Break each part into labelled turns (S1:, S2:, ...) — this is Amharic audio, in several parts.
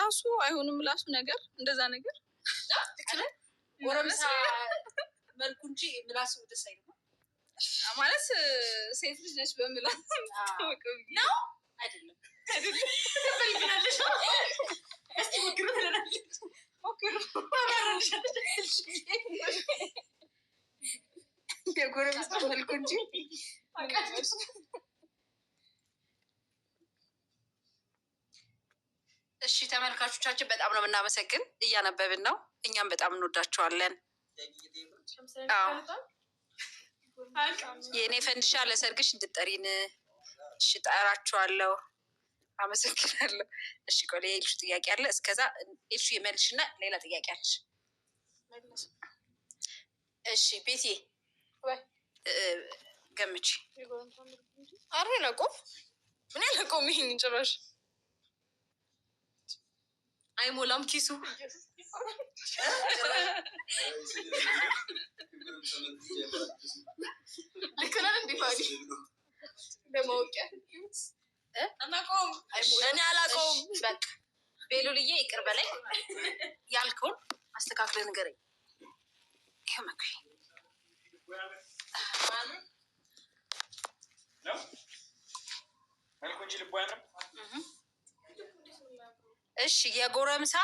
S1: ምላሱ አይሆንም ምላሱ ነገር እንደዛ ነገር
S2: ጎረምሳ መልኩ እንጂ ምላሱ ደስ አይልም
S1: ማለት ሴት ልጅ ነች በምላስ
S2: ነው አይደለም ተበልብናለሽ እስቲ ሞክሩ ትላለች ሞክሩ የጎረምሳ መልኩ እንጂ እሺ ተመልካቾቻችን በጣም ነው የምናመሰግን። እያነበብን ነው። እኛም በጣም እንወዳቸዋለን። የእኔ ፈንድሻ ለሰርግሽ እንድጠሪን እሺ ጠራችኋለሁ። አመሰግናለሁ። እሺ ቆይ የኤልሹ ጥያቄ አለ። እስከዛ ኤልሹ የመልሽና ሌላ ጥያቄ አለሽ። እሺ ቤቴ ገምቺ።
S1: አረ ለቆም ምን ያለቆም ይሄን ጭራሽ አይሞላም ኪሱ ልክናል እንዲፋዲ ለማውቂያ አናቆም እኔ አላቆም በቃ ቤሉልዬ ይቅር በላይ ያልከውን አስተካክለ ንገረኝ። ይሄመኩ ነው መልኩ እንጂ ልቧ ነው።
S2: እሺ የጎረምሳ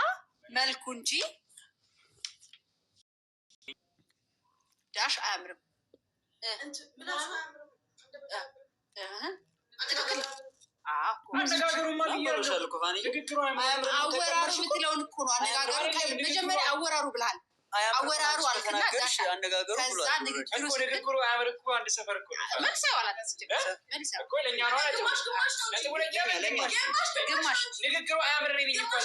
S2: መልኩ እንጂ ዳሽ አያምርም። አወራሩ የምትለውን እኮ ነው። አነጋገሩ መጀመሪያ አወራሩ ብለሃል። አወራሩ አልክና ዳሽ አነጋገሩ ብለሃል። ንግግሩ አያምር እኮ አንድ ሰፈር እኮ ነው። መልሰው አላተስጀምር መልሰው እኮ ለኛ ነው ግማሽ ንግግሩ አያምር ነው ይባል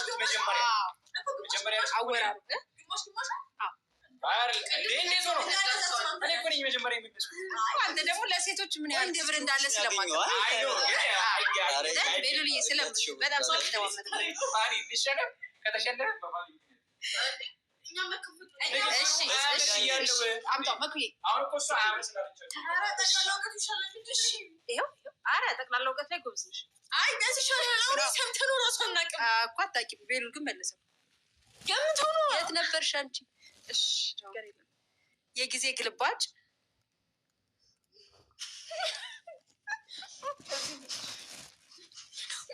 S2: መጀመሪያ አወራሩ አንተ ደግሞ ለሴቶች ምን ያህል ግብር እንዳለ ስለማውቅ ቤሉልዬ በጣም ሰው ተዋመደ ጠቅላላ እውቀት ላይ ጎበዝ ነሽ። ሰምተን እራሱ አናውቅም እኮ አታውቂም። ቤሉል ግን መልሰው ገምተው ነው። የት ነበርሽ አንቺ? የጊዜ ግልባጭ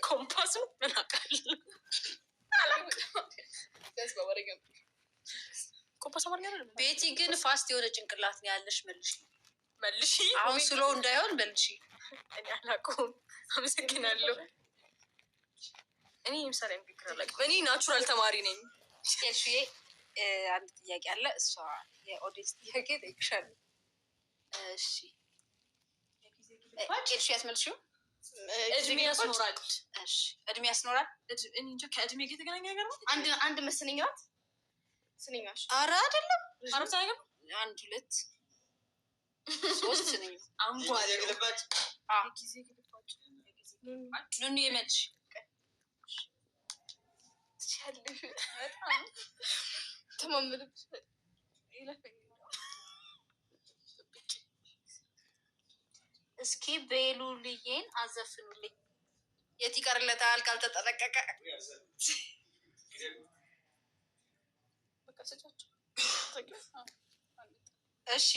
S2: ኮምፓስ ነው። ምን አውቃለሁ ቤቲ ግን ፋስት የሆነ ጭንቅላት ነው ያለሽ። መልሺ አሁን ስሎ እንዳይሆን መልሺ። እኔ አላውቀውም። አመሰግናለሁ። እኔ ምሳሌ እኔ ናቹራል ተማሪ ነኝ። ኤልሹዬ አንድ ጥያቄ አለ። እሷ የኦዲየንስ ጥያቄ ጠይቅሻለሁ። እሺ ኤልሹ ያስመልሽው እድሜ ያስኖራል። እሺ እድሜ ያስኖራል። እኔ እንጃ ከእድሜ ጋር የተገናኘ ነገር ነው። አንድ መስነኛት ስንኛሽ ኧረ አይደለም። አረፍተ ነገር አንድ ሁለት ሶስት ስንኝ አንጓለ ግልባጭ ጊዜ ግልባጭ ኑኑ የመልሽ ሲያልፍ በጣም ተማምልሽ ይለፈኝ። እስኪ ቤሉልዬን አዘፍኑልኝ። የት ይቀርለታል ካልተጠነቀቀ። እሺ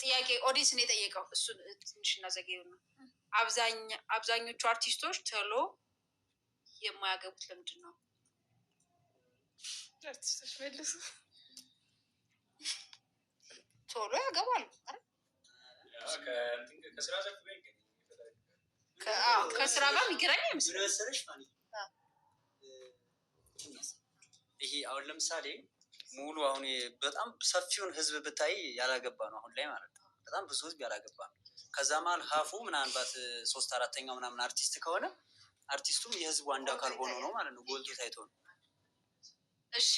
S2: ጥያቄ ኦዲስን የጠየቀው እሱን ትንሽ እናዘገየው ነው። አብዛኞቹ አርቲስቶች ቶሎ የማያገቡት ለምንድን ነው? አርቲስቶች መልሱ ቶሎ ያገባሉ። ከስራ ጋር የሚገናኝ አይመስልም።
S3: ይሄ አሁን ለምሳሌ ሙሉ አሁን በጣም ሰፊውን ህዝብ ብታይ ያላገባ ነው አሁን ላይ ማለት ነው። በጣም ብዙ ህዝብ ያላገባ ነው። ከዛ መሀል ሀፉ ምናልባት 3/4 ምናምን አርቲስት ከሆነ አርቲስቱም የህዝቡ አንድ አካል ሆኖ ነው ማለት ነው። ጎልቶ ታይቶ ነው።
S2: እሺ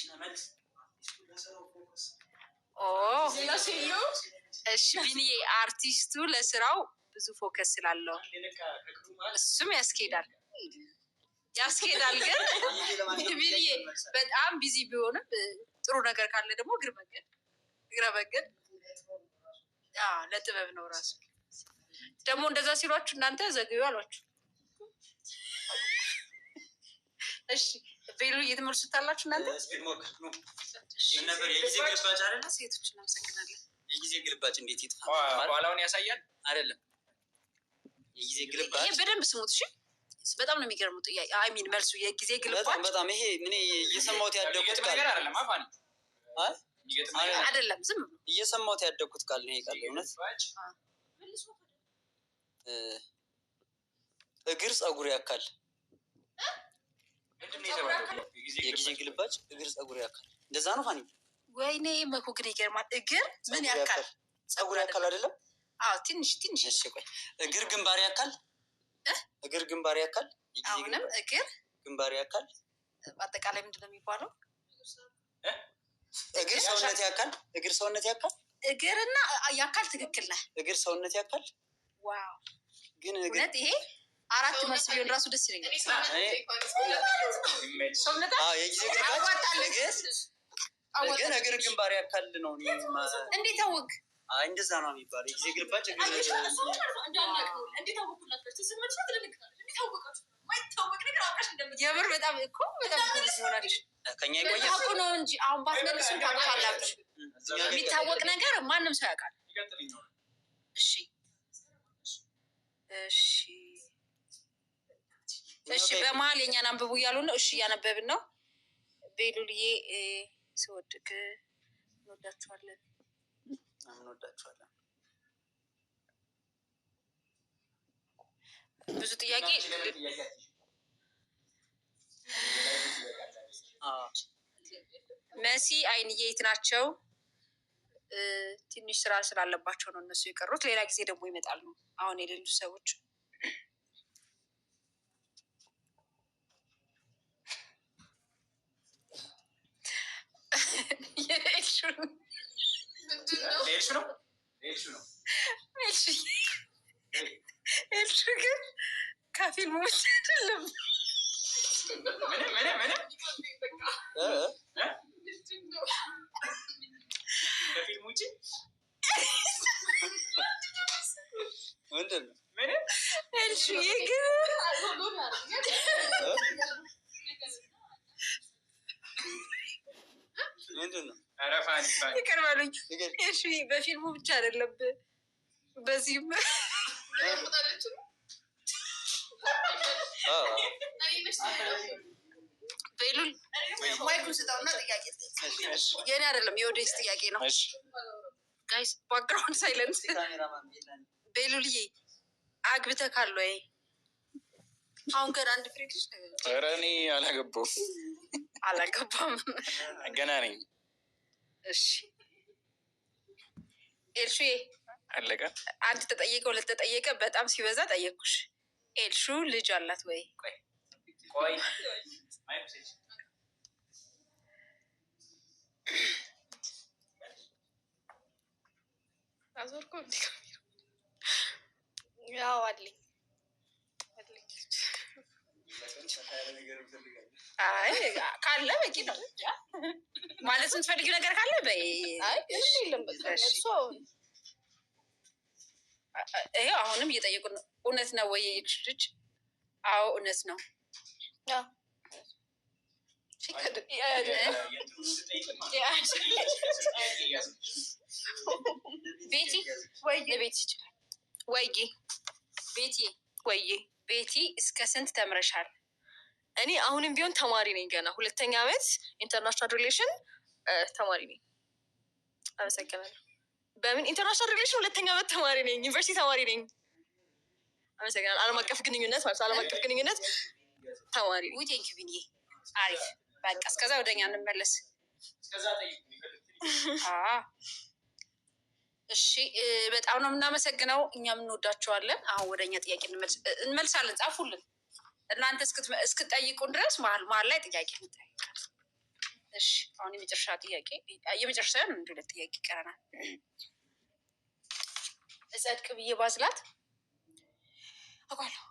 S2: እሺ ቢኒዬ አርቲስቱ ለስራው ብዙ ፎከስ ስላለው እሱም ያስኬዳል። ግን ቢኒዬ በጣም ቢዚ ቢሆንም ጥሩ ነገር ካለ ደግሞ እግረ መንገድ ለጥበብ ነው ራሱ። ደግሞ እንደዛ ሲሏችሁ እናንተ ዘግዩ አሏችሁ። እሺ ቬሎ እየተመልሱታላችሁ እናንተ
S3: ምን ነበር የጊዜ ግልባጭ አይደለ?
S2: ሴቶች እናመሰግናለን።
S3: የጊዜ ግልባጭ እንዴት ይጥፋ?
S4: ኋላውን ያሳያል አይደለም?
S3: የጊዜ ግልባጭ
S2: ይሄ በደንብ ስሙት እሺ። በጣም ነው የሚገርሙት ጥያቄ። አይ ሚን መልሱ የጊዜ ግልባጭ
S3: በጣም ይሄ ምን እየሰማሁት ያደኩት ቃል
S4: አይደለም። አፋኒ
S2: አይደለም፣ ዝም
S3: እየሰማሁት ያደኩት ቃል ነው። ይሄ ቃል እውነት እግር ጸጉር ያካል የጊዜ ግልባጭ እግር ጸጉር ያካል እንደዛ ነው ፋኒ።
S2: ወይኔ መኩ ግን ይገርማል። እግር ምን ያካል?
S3: ጸጉር ያካል አይደለም?
S2: አዎ ትንሽ ትንሽ።
S3: እሺ ቆይ እግር ግንባር ያካል እግር ግንባር ያካል
S2: አሁንም እግር
S3: ግንባር ያካል
S2: አጠቃላይ ምንድን ነው የሚባለው?
S3: እግር ሰውነት ያካል እግር ሰውነት ያካል
S2: እግርና ያካል ትክክል ነህ።
S3: እግር ሰውነት ያካል
S2: ዋው
S3: ግን
S2: እውነት ይሄ አራት መልስ ቢሆን ራሱ ደስ ይለኛል። ሰውነት
S3: የጊዜ ግልባጭ ግን እግር ግንባር ያካል ነው።
S2: እንዴት አወቅ?
S3: እንደዛ ነው የሚባለው። የጊዜ ግልባጭ
S2: የምር በጣም እኮ በጣም ሆናለች።
S3: ከኛ ይቆያል
S2: ታውቁ ነው እንጂ አሁን ባትመልሱም ታውቃላችሁ። የሚታወቅ ነገር ማንም ሰው ያውቃል። እሺ እሺ እሺ። በመሀል የኛን አንብቡ እያሉ ነው። እሺ እያነበብን ነው። ቤሉልዬ ስወድቅ እንወዳችኋለን።
S3: እንወዳችኋለን።
S2: ብዙ ጥያቄ መሲ አይንዬ የት ናቸው? ትንሽ ስራ ስላለባቸው ነው እነሱ የቀሩት። ሌላ ጊዜ ደግሞ ይመጣሉ። አሁን የሌሉ ሰዎች ኤልሹ ግን ከፊልሙ ውጭ አይደለም።
S4: ከፊልሙ ውጭ
S3: ምንድን ነው?
S2: ኤልሹዬ ግን
S3: ምንድን ነው?
S2: ይቀርባሉኝ። ኤልሹዬ በፊልሙ ብቻ አይደለም በዚህም ቤሉል ማይኩን ስጠውና ጥያቄ የኔ አይደለም የወዴስ ጥያቄ ነው። ጋይስ ባክግራውንድ ሳይለንስ። ቤሉልዬ አግብተህ ካለ ወይ? አሁን ገና አንድ ፍሬ ልጅ።
S4: ኧረ እኔ
S2: አላገባም
S4: ገና ነኝ።
S2: እሺ ኤልሹዬ
S4: አለቀ።
S2: አንድ ተጠየቀ፣ ሁለት ተጠየቀ። በጣም ሲበዛ ጠየቅኩሽ። ኤልሹ ልጅ አላት ወይ?
S4: ቆይ
S1: አዞርኩ። ያው አለኝ።
S2: አይ ካለ በቂ ነው ማለት የምትፈልጊው ነገር ካለ በይ።
S1: አይ እሺ የለም በቃ እሱ
S2: ይሄ አሁንም እየጠየቁ ነው። እውነት ነው ወይ ልጅ? አዎ እውነት ነው። ቤቲ ወይ ቤት ይችላል ወይ ቤቲ ወይ ቤቲ እስከ ስንት ተምረሻል?
S1: እኔ አሁንም ቢሆን ተማሪ ነኝ። ገና 2ኛ ዓመት ኢንተርናሽናል ሪሌሽን ተማሪ ነኝ። አመሰግናለሁ። በምን ኢንተርናሽናል ሪሌሽን 2ኛ ዓመት ተማሪ ነኝ። ዩኒቨርሲቲ ተማሪ ነኝ። አመሰግናለሁ። ዓለም አቀፍ ግንኙነት ማለት ዓለም አቀፍ ግንኙነት ተማሪ ነኝ።
S2: ቴንክ ዩ ቢኒ። አሪፍ በቃ እስከዛ ወደኛ እንመለስ። እሺ በጣም ነው የምናመሰግነው። እኛም እንወዳቸዋለን። አሁን ወደኛ ጥያቄ እንመልሳለን። ጻፉልን እናንተ እስክጠይቁን ድረስ መሀል ላይ ጥያቄ እንጠይቃለን። እሺ አሁን የመጨረሻ ጥያቄ የመጨረሻ አንድ ሁለት ጥያቄ ይቀረናል። እጸድቅ ብዬ ባዝላት አውቃለሁ።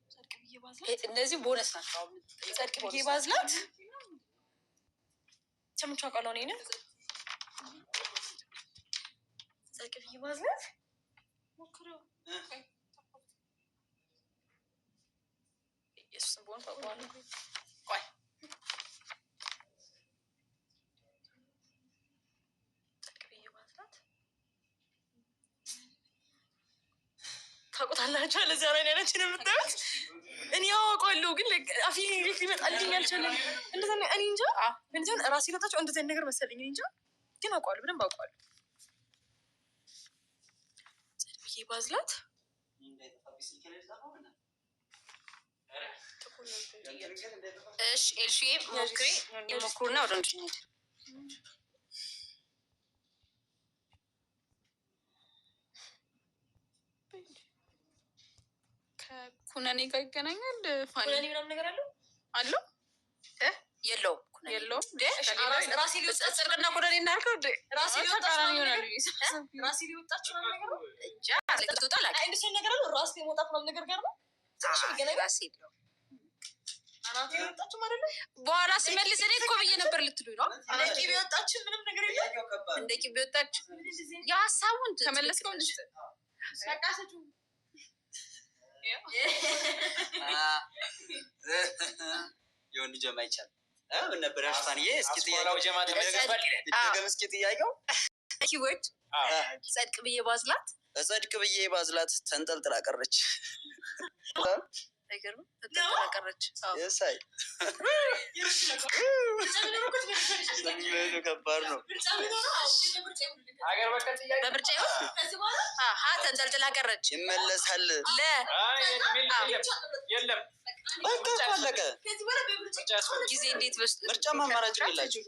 S2: እጸድቅ ብዬ ባዝላት እነዚህ ቦነስ ናቸው። እጸድቅ ብዬ ባዝላት ሰምቼ አውቃለሁ። እኔ ነው እጸድቅ ብዬ ባዝላት ሞክረው ኢየሱስን ቦን ታውቀዋለህ። ቆይ
S1: ትመጣላችሁ አለ። ዛሬ ያለችን የምታዩት እኔ ያውቀዋለሁ፣ ግን አፊ ሊመጣልኝ አልቻለም። እንደዛ እኔ እንጃ እንጃ ራሴ ለጣቸው እንደዛ ነገር መሰለኝ። እኔ እንጃ ግን አውቀዋለሁ፣ በደንብ አውቀዋለሁ። ጽድብዬ ባዝላት እሺ ኤልሺ ሞክሪ ሞክሩና ወደ እንጂ እንሂድ።
S2: ከኩነኔ ጋር ይገናኛል። ፋኒ
S1: ኩነኔ ምናምን ነገር አለው
S2: አለው የለውም የለውም።
S1: ራሴ
S2: ጽድቅና ኩነኔ እናልከው
S1: ራሴ ሊወጣችሁ ነገር ነው እንጃ ልትወጣ ላቅ እንደሱ ነገር አለው። ራሴ የመውጣት ምናምን ነገር ጋር ነው ራሴ የለውም።
S2: በኋላ ስመልስ እኔ እኮ ብዬ ነበር ልትሉኝ ነው።
S1: እንደ ቂቤ ወጣችሁ ምንም ነገር የለም።
S2: እንደ ቂቤ ወጣችሁ የሀሳቡን ተመለስከው እንጂ
S1: ሰቃሰቹ
S3: የሆን ጀማ ይቻል ምን ነበር ያሽፋንዬ? እስኪ ጥያቄው ጀማ ደገም እስኪ ጥያቄው
S2: ኪወርድ ጸድቅ ብዬ ባዝላት
S3: ጸድቅ ብዬ ባዝላት ተንጠልጥላ ቀረች።
S2: አይገርም? ተንጠልጥላ ቀረች።
S3: የሳይ ከባድ ነው።
S2: በምርጫ ተንጠልጥላ ቀረች።
S3: ይመለሳል
S4: የለም
S3: በቃ አለቀ።
S2: ጊዜ እንዴት በስጡ
S3: ምርጫ አማራጭ የላችሁ።